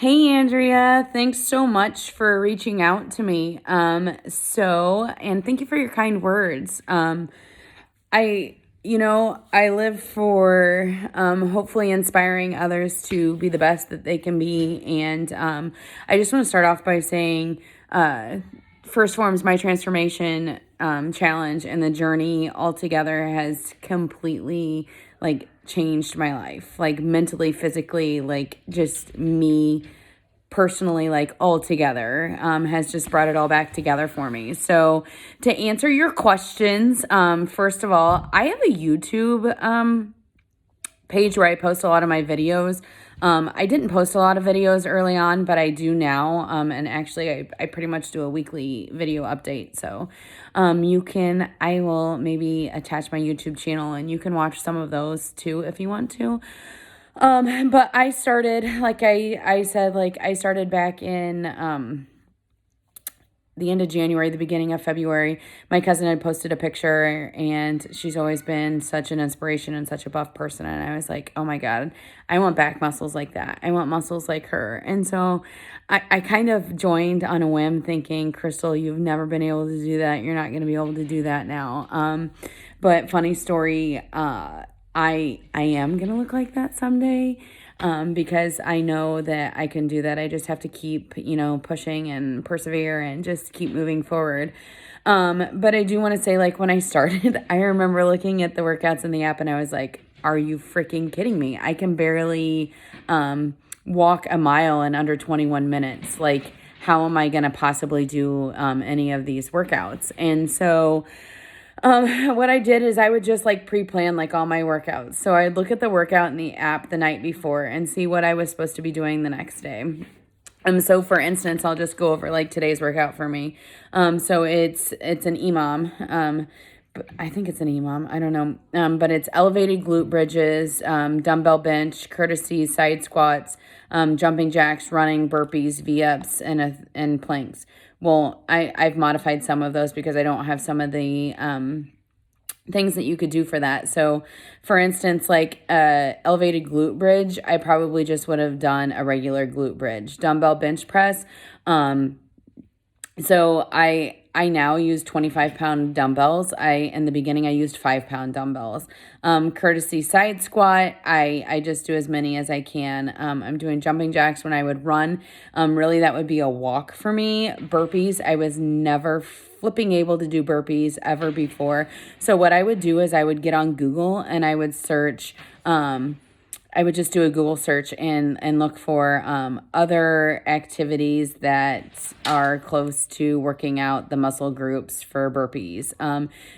Hey Andrea, thanks so much for reaching out to me. And thank you for your kind words. I live for hopefully inspiring others to be the best that they can be. And I just want to start off by saying, First Forms, my transformation challenge and the journey altogether has completely changed my life, like mentally, physically, like just me personally, like all together, has just brought it all back together for me. So to answer your questions, first of all, I have a YouTube page where I post a lot of my videos. I didn't post a lot of videos early on, but I do now. And actually, I pretty much do a weekly video update. So I will maybe attach my YouTube channel and you can watch some of those too if you want to. But I started, I started back in, the end of January, the beginning of February. My cousin had posted a picture and she's always been such an inspiration and such a buff person. And I was like, oh my God, I want back muscles like that. I want muscles like her. And so I kind of joined on a whim thinking, Crystal, you've never been able to do that. You're not going to be able to do that now. But funny story, I am going to look like that someday, because I know that I can do that. I just have to keep, pushing and persevere and just keep moving forward. But I do want to say, like, when I started, I remember looking at the workouts in the app and I was like, are you freaking kidding me? I can barely walk a mile in under 21 minutes. Like, how am I going to possibly do any of these workouts? And so what I did is I would just pre-plan all my workouts. So I'd look at the workout in the app the night before and see what I was supposed to be doing the next day. So for instance, I'll just go over today's workout for me. So it's an EMOM. I think it's an EMOM. I don't know. But it's elevated glute bridges, dumbbell bench, courtesy side squats, jumping jacks, running, burpees, V-ups, and planks. Well, I've modified some of those because I don't have some of the things that you could do for that. So, for instance, elevated glute bridge, I probably just would have done a regular glute bridge. Dumbbell bench press, so I now use 25-pound dumbbells. In the beginning I used 5-pound dumbbells. Courtesy side squat, I just do as many as I can. I'm doing jumping jacks when I would run. Really that would be a walk for me. Burpees, I was never flipping able to do burpees ever before. So what I would do is I would get on Google and I would search, I would just do a Google search and look for other activities that are close to working out the muscle groups for burpees.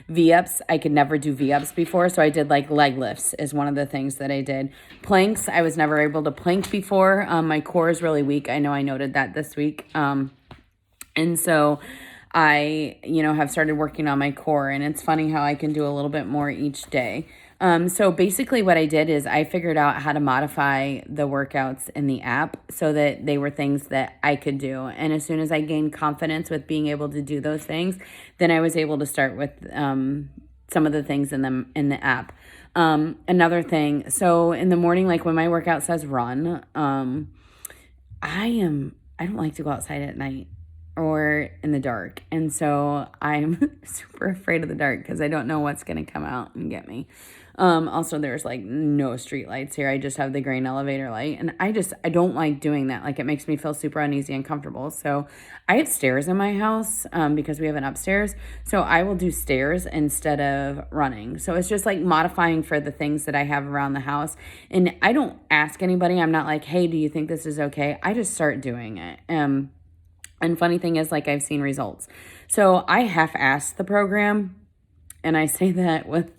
V-ups, I could never do V-ups before, so I did leg lifts is one of the things that I did. Planks, I was never able to plank before. My core is really weak. I know I noted that this week. And so I, have started working on my core, and it's funny how I can do a little bit more each day. So basically what I did is I figured out how to modify the workouts in the app so that they were things that I could do. And as soon as I gained confidence with being able to do those things, then I was able to start with some of the things in the app. Another thing, so in the morning, when my workout says run, I don't like to go outside at night or in the dark. And so I'm super afraid of the dark because I don't know what's going to come out and get me. Also, there's no street lights here. I just have the grain elevator light. And I don't like doing that. It makes me feel super uneasy and comfortable. So I have stairs in my house because we have an upstairs. So I will do stairs instead of running. So it's just modifying for the things that I have around the house. And I don't ask anybody. I'm not like, hey, do you think this is okay? I just start doing it. And funny thing is, I've seen results. So I half-assed the program, and I say that with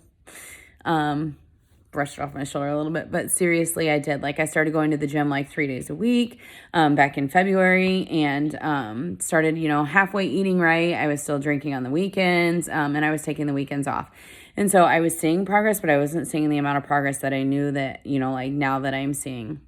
brushed off my shoulder a little bit, but seriously, I did. I started going to the gym 3 days a week back in February, and started, halfway eating right. I was still drinking on the weekends, and I was taking the weekends off. And so I was seeing progress, but I wasn't seeing the amount of progress that I knew that, now that I'm seeing.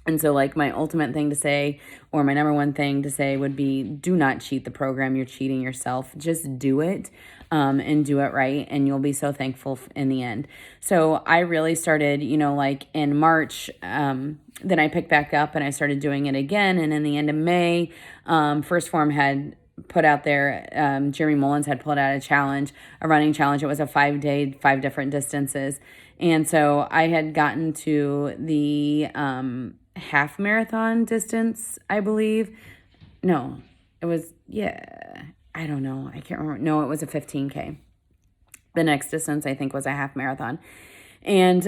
And so, like, my ultimate thing to say, or my number one thing to say, would be do not cheat the program. You're cheating yourself. Just do it, and do it right. And you'll be so thankful in the end. So, I really started, like in March. Then I picked back up and I started doing it again. And in the end of May, First Form had put out there, Jeremy Mullins had put out a running challenge. It was a 5-day, 5 different distances. And so I had gotten to the half marathon distance, I believe. No, it was, yeah, I don't know. I can't remember. No, it was a 15K. The next distance, I think, was a half marathon. And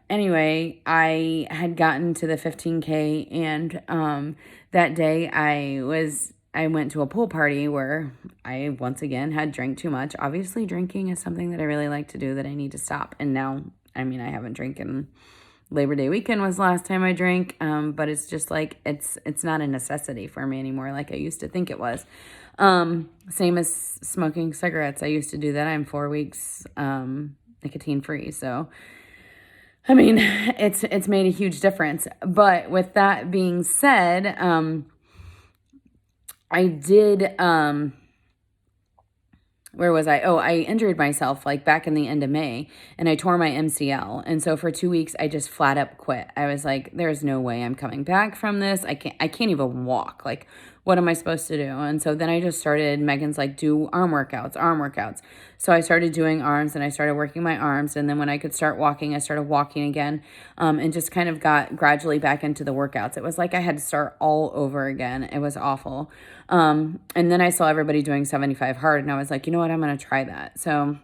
anyway, I had gotten to the 15K, and that day I went to a pool party where I once again had drank too much. Obviously, drinking is something that I really like to do that I need to stop. And now, I mean, I haven't drinking. Labor Day weekend was the last time I drank, but it's just like it's not a necessity for me anymore like I used to think it was. Same as smoking cigarettes. I used to do that. I'm 4 weeks nicotine free. So, I mean, it's made a huge difference. But with that being said, I did, where was I? Oh, I injured myself like back in the end of May, and I tore my MCL. And so for 2 weeks, I just flat up quit. I was like, there's no way I'm coming back from this. I can't even walk. Like, what am I supposed to do? And so then I just started, Megan's like, do arm workouts. So I started doing arms, and I started working my arms. And then when I could start walking, I started walking again, and just kind of got gradually back into the workouts. It was like I had to start all over again. It was awful. And then I saw everybody doing 75 hard, and I was like, you know what, I'm going to try that. So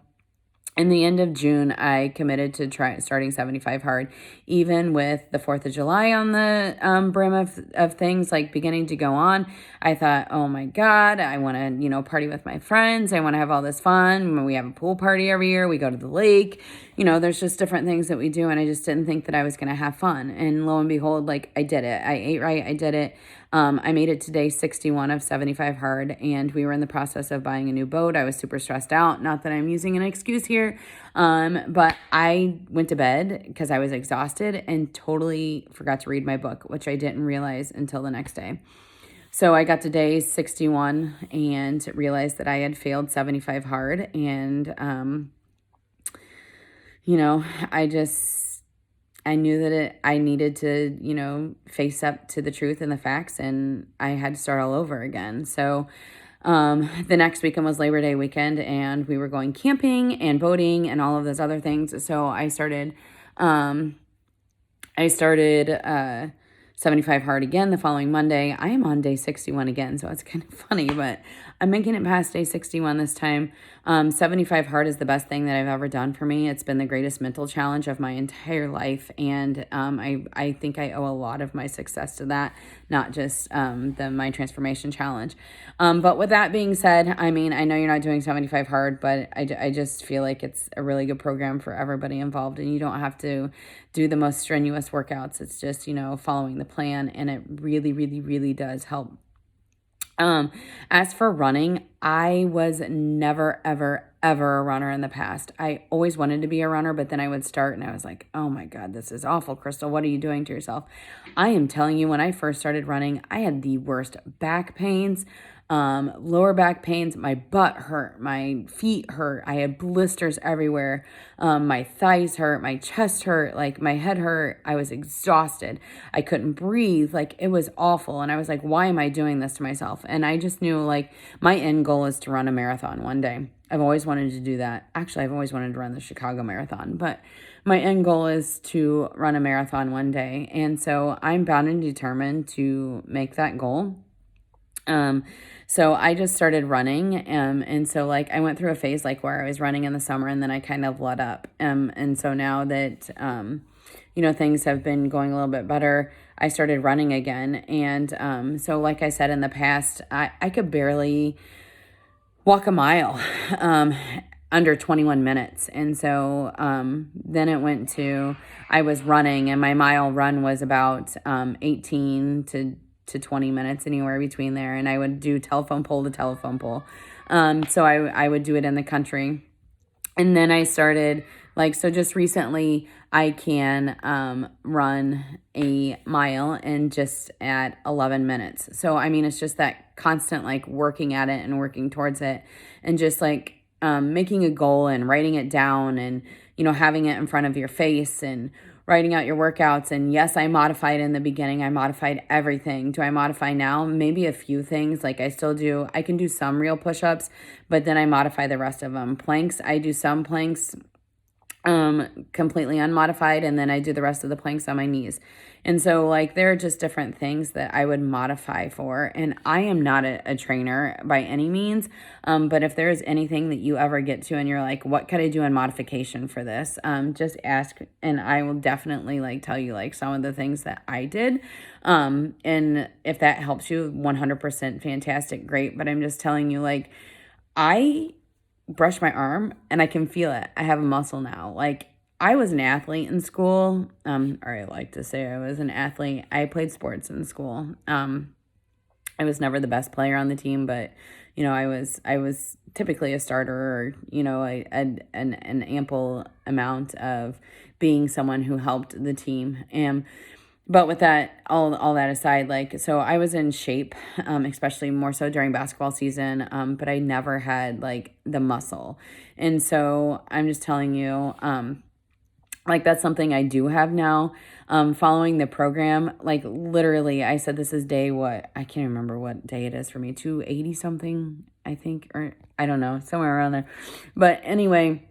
in the end of June, I committed to starting 75 hard, even with the 4th of July on the brim of things like beginning to go on. I thought, oh my God, I want to, party with my friends. I want to have all this fun. We have a pool party every year. We go to the lake. There's just different things that we do. And I just didn't think that I was going to have fun. And lo and behold, like I did it. I ate right. I did it. I made it to day 61 of 75 hard, and we were in the process of buying a new boat. I was super stressed out. Not that I'm using an excuse here, but I went to bed because I was exhausted and totally forgot to read my book, which I didn't realize until the next day. So I got to day 61 and realized that I had failed 75 hard, and, I knew that I needed to, face up to the truth and the facts, and I had to start all over again. So the next weekend was Labor Day weekend, and we were going camping and boating and all of those other things. So I started 75 hard again the following Monday. I am on day 61 again, so it's kind of funny, but I'm making it past day 61 this time. 75 hard is the best thing that I've ever done for me. It's been the greatest mental challenge of my entire life, and I think I owe a lot of my success to that, not just the My Transformation Challenge. But with that being said, I mean, I know you're not doing 75 hard, but I just feel like it's a really good program for everybody involved, and you don't have to do the most strenuous workouts. It's just, following the plan, and it really, really, really does help. As for running, I was never, ever, ever a runner in the past. I always wanted to be a runner, but then I would start and I was like, oh my God, this is awful, Crystal. What are you doing to yourself? I am telling you, when I first started running, I had the worst back pains, lower back pains. My butt hurt, my feet hurt. I had blisters everywhere. My thighs hurt, my chest hurt, like my head hurt. I was exhausted. I couldn't breathe. Like, it was awful. And I was like, why am I doing this to myself? And I just knew, like, my end goal is to run a marathon one day. I've always wanted to do that. Actually, I've always wanted to run the Chicago Marathon, but my end goal is to run a marathon one day. And so I'm bound and determined to make that goal. So I just started running. And so, like, I went through a phase like where I was running in the summer, and then I kind of let up. And so now that, things have been going a little bit better, I started running again. And, so like I said, in the past, I could barely walk a mile, under 21 minutes. And so, then it went to, I was running, and my mile run was about, 18 to 20 minutes, anywhere between there. And I would do telephone pole to telephone pole. So I would do it in the country. And then I started Like, so just recently I can run a mile in just at 11 minutes. So, I mean, it's just that constant like working at it and working towards it and just like making a goal and writing it down and, having it in front of your face and writing out your workouts. And yes, I modified in the beginning. I modified everything. Do I modify now? Maybe a few things. Like I can do some real push-ups, but then I modify the rest of them. Planks, I do some planks completely unmodified, and then I do the rest of the planks on my knees. And so like there are just different things that I would modify for. And I am not a trainer by any means. But if there is anything that you ever get to and you're like, what could I do in modification for this? Just ask, and I will definitely like tell you like some of the things that I did. And if that helps you, 100% fantastic, great. But I'm just telling you, like, I brush my arm and I can feel it. I have a muscle now. Like, I was an athlete in school. Or I like to say I was an athlete. I played sports in school. I was never the best player on the team, but I was typically a starter, or an ample amount of being someone who helped the team. And but with that, all that aside, like, so I was in shape, especially more so during basketball season, but I never had like the muscle. And so I'm just telling you, like, that's something I do have now. Following the program, like literally, I said this is day what? I can't remember what day it is for me, 280 something, I think, or I don't know, somewhere around there. But anyway,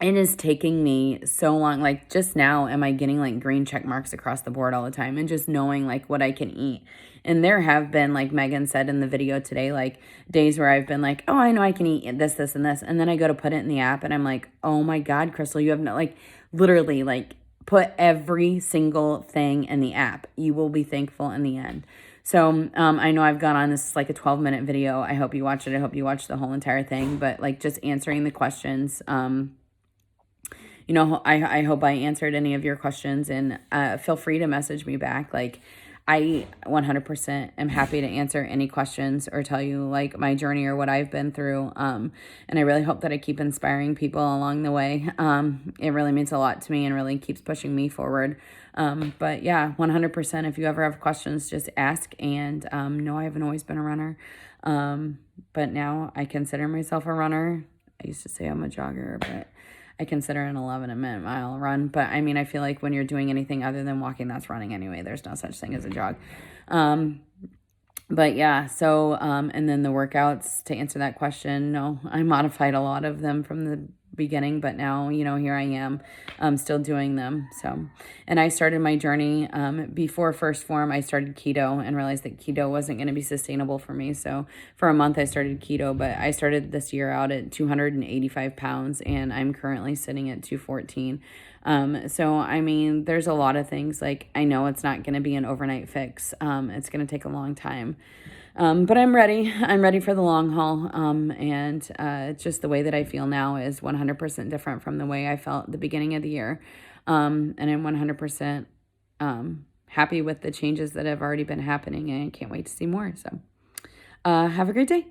it is taking me so long. Like, just now am I getting like green check marks across the board all the time, and just knowing like what I can eat. And there have been, like Megan said in the video today, like days where I've been like, oh, I know I can eat this, this, and this. And then I go to put it in the app and I'm like, oh my God, Crystal, you have no, like, literally, like, put every single thing in the app. You will be thankful in the end. So I know I've gone on this like a 12-minute video. I hope you watch it. I hope you watch the whole entire thing. But like just answering the questions. I hope I answered any of your questions, and feel free to message me back. Like, I 100% am happy to answer any questions or tell you like my journey or what I've been through. And I really hope that I keep inspiring people along the way. It really means a lot to me and really keeps pushing me forward. But yeah, 100%. If you ever have questions, just ask. And no, I haven't always been a runner. But now I consider myself a runner. I used to say I'm a jogger, but I consider an 11-minute mile run. But I mean, I feel like when you're doing anything other than walking, that's running anyway. There's no such thing as a jog. But yeah, so, and then the workouts, to answer that question, no, I modified a lot of them from the beginning, but now, here I am, still doing them. So, and I started my journey, before First Form. I started keto and realized that keto wasn't going to be sustainable for me. So for a month I started keto, but I started this year out at 285 pounds and I'm currently sitting at 214. So, I mean, there's a lot of things, like, I know it's not going to be an overnight fix. It's going to take a long time. But I'm ready. I'm ready for the long haul. And it's just the way that I feel now is 100% different from the way I felt at the beginning of the year. And I'm 100% happy with the changes that have already been happening, and I can't wait to see more. So have a great day.